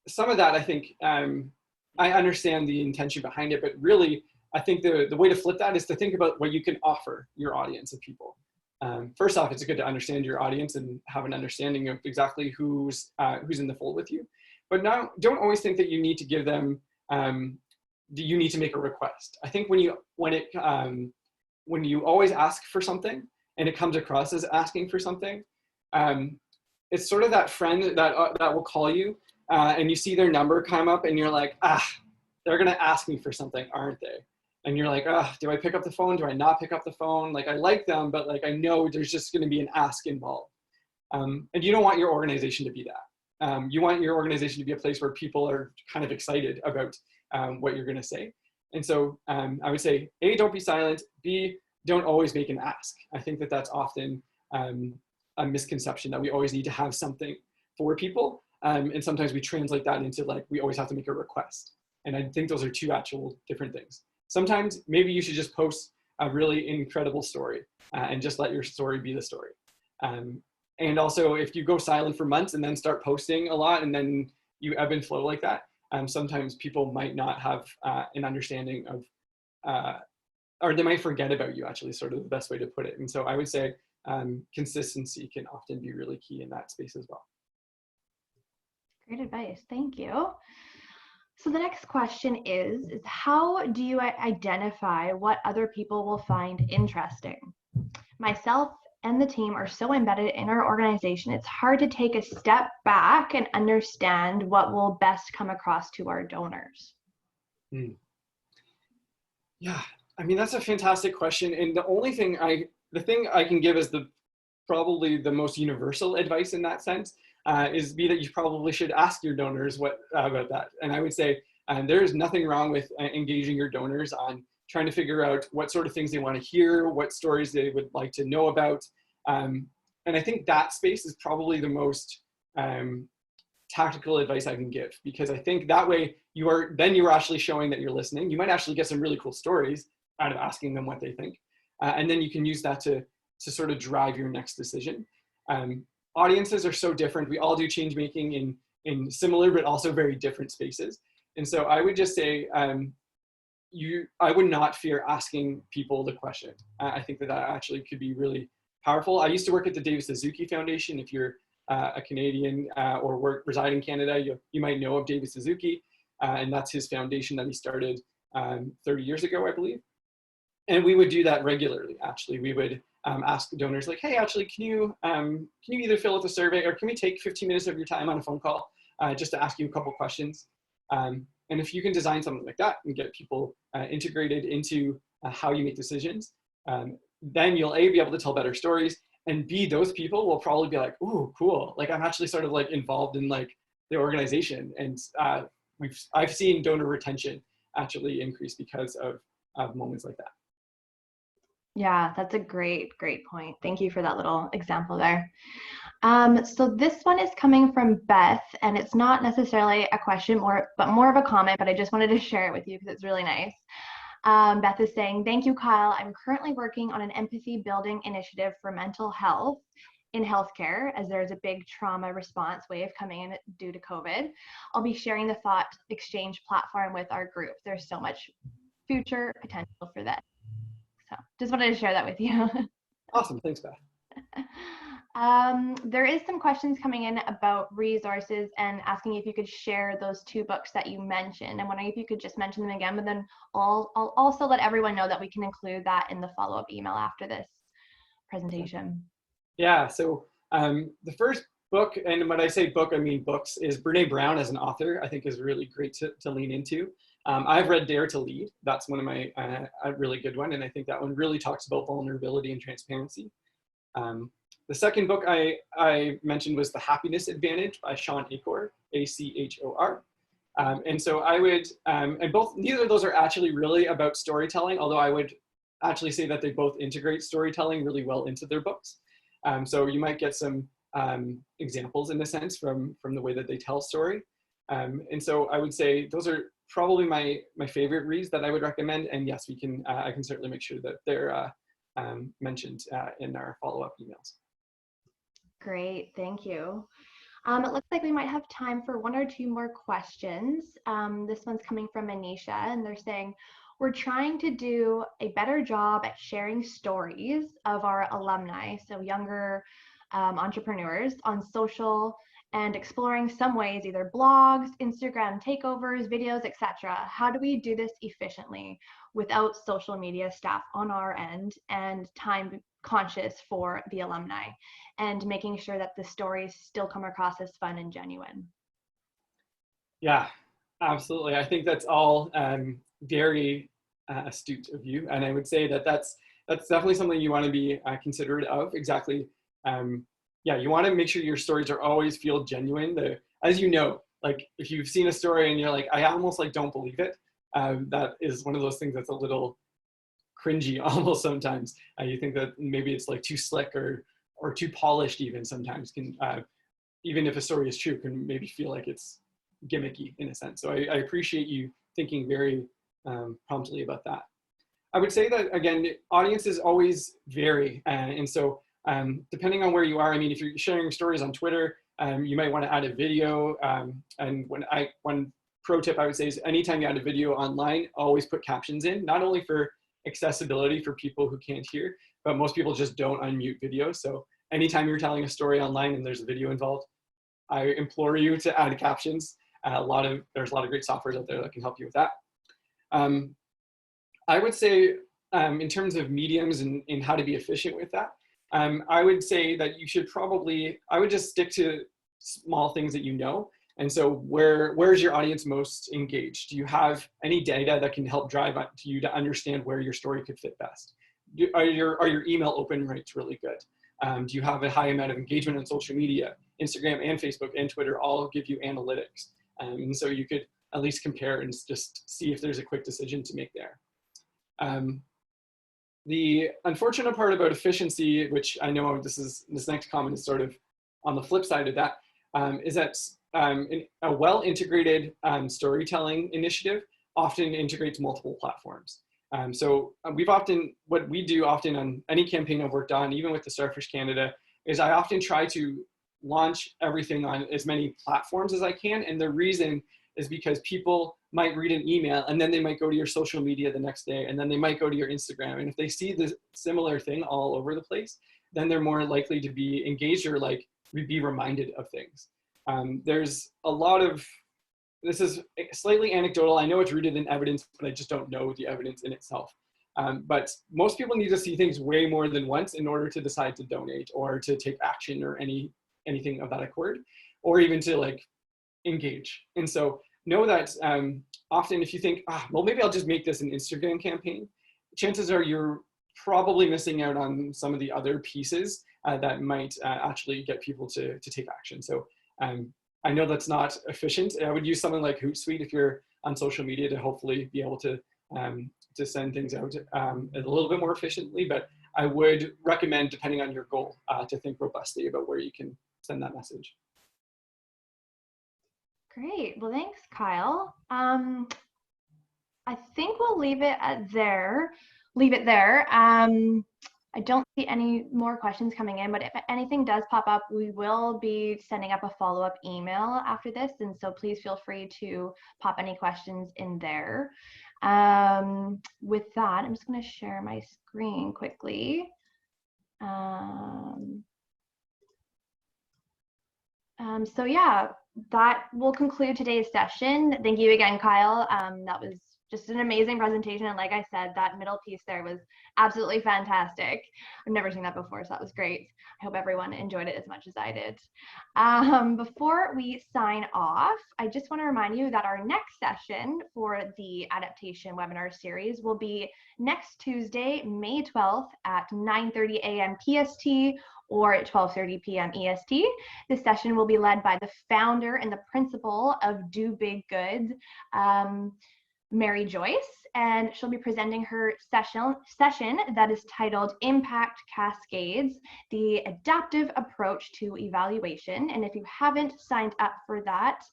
some of that, I understand the intention behind it, but really, I think the way to flip that is to think about what you can offer your audience of people. First off, it's good to understand your audience and have an understanding of exactly who's in the fold with you. But now, don't always think that you need to give them, you need to make a request. I think when when you always ask for something and it comes across as asking for something, it's sort of that friend that will call you and you see their number come up and you're like, they're gonna ask me for something, aren't they? And you're like, do I pick up the phone? Do I not pick up the phone? Like, I like them, but like, I know there's just gonna be an ask involved. And you don't want your organization to be that. You want your organization to be a place where people are kind of excited about what you're gonna say. And so I would say, A, don't be silent. B, don't always make an ask. I think that that's often a misconception that we always need to have something for people. And sometimes we translate that into like, we always have to make a request. And I think those are two actual different things. Sometimes maybe you should just post a really incredible story and just let your story be the story. And also if you go silent for months and then start posting a lot and then you ebb and flow like that, sometimes people might not have an understanding of, or they might forget about you, actually, sort of the best way to put it. And so I would say consistency can often be really key in that space as well. Great advice, thank you. So the next question is how do you identify what other people will find interesting? Myself and the team are so embedded in our organization, it's hard to take a step back and understand what will best come across to our donors. Yeah, I mean, that's a fantastic question. And the thing I can give is probably the most universal advice in that sense is that you probably should ask your donors about that. And I would say there is nothing wrong with engaging your donors on trying to figure out what sort of things they want to hear, what stories they would like to know about. And I think that space is probably the most tactical advice I can give, because I think that way you're actually showing that you're listening. You might actually get some really cool stories out of asking them what they think. And then you can use that to sort of drive your next decision. Audiences are so different. We all do change making in similar but also very different spaces. And so I would just say, I would not fear asking people the question. I think that actually could be really powerful. I used to work at the David Suzuki Foundation. If you're a Canadian or reside in Canada, you might know of David Suzuki, and that's his foundation that he started 30 years ago, I believe. And we would do that regularly, actually. We would ask donors like, hey, actually, can you either fill out the survey or can we take 15 minutes of your time on a phone call just to ask you a couple questions? And if you can design something like that and get people integrated into how you make decisions, then you'll A, be able to tell better stories, and B, those people will probably be like, ooh, cool. Like, I'm actually sort of like involved in like the organization. And I've seen donor retention actually increase because of moments like that. Yeah, that's a great point. Thank you for that little example there. So this one is coming from Beth, and it's not necessarily a question, but more of a comment, but I just wanted to share it with you because it's really nice. Beth is saying, thank you, Kyle. I'm currently working on an empathy building initiative for mental health in healthcare, as there's a big trauma response wave coming in due to COVID. I'll be sharing the thought exchange platform with our group. There's so much future potential for that. So just wanted to share that with you. Awesome, thanks, Beth. There is some questions coming in about resources and asking if you could share those 2 books that you mentioned. I'm wondering if you could just mention them again, but then I'll also let everyone know that we can include that in the follow-up email after this presentation. Yeah, so the first book, and when I say book, I mean books, is Brene Brown as an author, I think is really great to lean into. I've read Dare to Lead. That's one of my, a really good one. And I think that one really talks about vulnerability and transparency. The second book I mentioned was The Happiness Advantage by Sean Achor, A-C-H-O-R. And so I would, neither of those are actually really about storytelling, although I would actually say that they both integrate storytelling really well into their books. So you might get some examples in a sense from the way that they tell story. And so I would say those are probably my favorite reads that I would recommend. And yes, I can certainly make sure that they're mentioned in our follow-up emails. Great, thank you. It looks like we might have time for 1 or 2 more questions. This one's coming from Anisha, and they're saying, we're trying to do a better job at sharing stories of our alumni, so younger entrepreneurs, on social and exploring some ways, either blogs, Instagram takeovers, videos, etc. How do we do this efficiently without social media staff on our end and time conscious for the alumni, and making sure that the stories still come across as fun and genuine? Yeah, absolutely. I think that's all very astute of you, and I would say that that's definitely something you want to be considerate of. Exactly. Yeah, you want to make sure your stories are always feel genuine. As you know, like if you've seen a story and you're like, I almost like don't believe it. That is one of those things that's a little cringy almost sometimes. You think that maybe it's like too slick or too polished even sometimes can, even if a story is true, can maybe feel like it's gimmicky in a sense. So I appreciate you thinking very promptly about that. I would say that, again, audiences always vary. And so depending on where you are, I mean, if you're sharing stories on Twitter, you might want to add a video. And one pro tip I would say is anytime you add a video online, always put captions in, not only for accessibility for people who can't hear, but most people just don't unmute videos. So anytime you're telling a story online and there's a video involved, I implore you to add captions. There's a lot of great software out there that can help you with that. I would say in terms of mediums and how to be efficient with that, I would say that you should I would just stick to small things that you know. And so where's your audience most engaged? Do you have any data that can help drive to you to understand where your story could fit best? Are your email open rates really good? Do you have a high amount of engagement on social media? Instagram and Facebook and Twitter all give you analytics. And so you could at least compare and just see if there's a quick decision to make there. The unfortunate part about efficiency, which I know this next comment is sort of on the flip side of that, is that a well-integrated storytelling initiative often integrates multiple platforms. So what we do often on any campaign I've worked on, even with the Starfish Canada, is I often try to launch everything on as many platforms as I can. And the reason is because people might read an email and then they might go to your social media the next day, and then they might go to your Instagram. And if they see the similar thing all over the place, then they're more likely to be engaged or like be reminded of things. There's a lot of, this is slightly anecdotal. I know it's rooted in evidence, but I just don't know the evidence in itself. But most people need to see things way more than once in order to decide to donate or to take action or anything of that accord, or even to like engage. And so know that often if you think, well, maybe I'll just make this an Instagram campaign, chances are you're probably missing out on some of the other pieces that might actually get people to take action. So I know that's not efficient. I would use something like Hootsuite if you're on social media to hopefully be able to send things out a little bit more efficiently. But I would recommend, depending on your goal, to think robustly about where you can send that message. Great. Well, thanks, Kyle. I think we'll leave it there. I don't see any more questions coming in, but if anything does pop up, we will be sending up a follow-up email after this. And so please feel free to pop any questions in there. With that, I'm just going to share my screen quickly. So yeah, that will conclude today's session. Thank you again, Kyle. That was just an amazing presentation. And like I said, that middle piece there was absolutely fantastic. I've never seen that before, so that was great. I hope everyone enjoyed it as much as I did. Before we sign off, I just want to remind you that our next session for the adaptation webinar series will be next Tuesday, May 12th at 9:30 a.m. PST or at 12:30 p.m. EST. This session will be led by the founder and the principal of Do Big Good, Mary Joyce, and she'll be presenting her session that is titled Impact Cascades, the Adaptive Approach to Evaluation. And if you haven't signed up for that,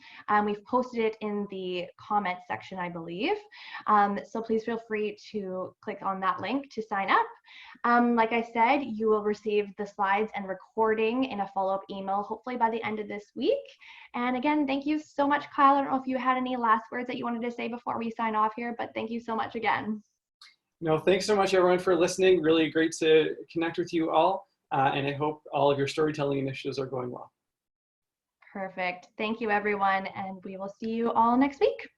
we've posted it in the comments section, I believe. So please feel free to click on that link to sign up. Like I said, you will receive the slides and recording in a follow-up email, hopefully by the end of this week. And again, thank you so much, Kyle. I don't know if you had any last words that you wanted to say before we sign off here, but thank you so much again. No, thanks so much, everyone, for listening. Really great to connect with you all. And I hope all of your storytelling initiatives are going well. Perfect. Thank you, everyone, and we will see you all next week.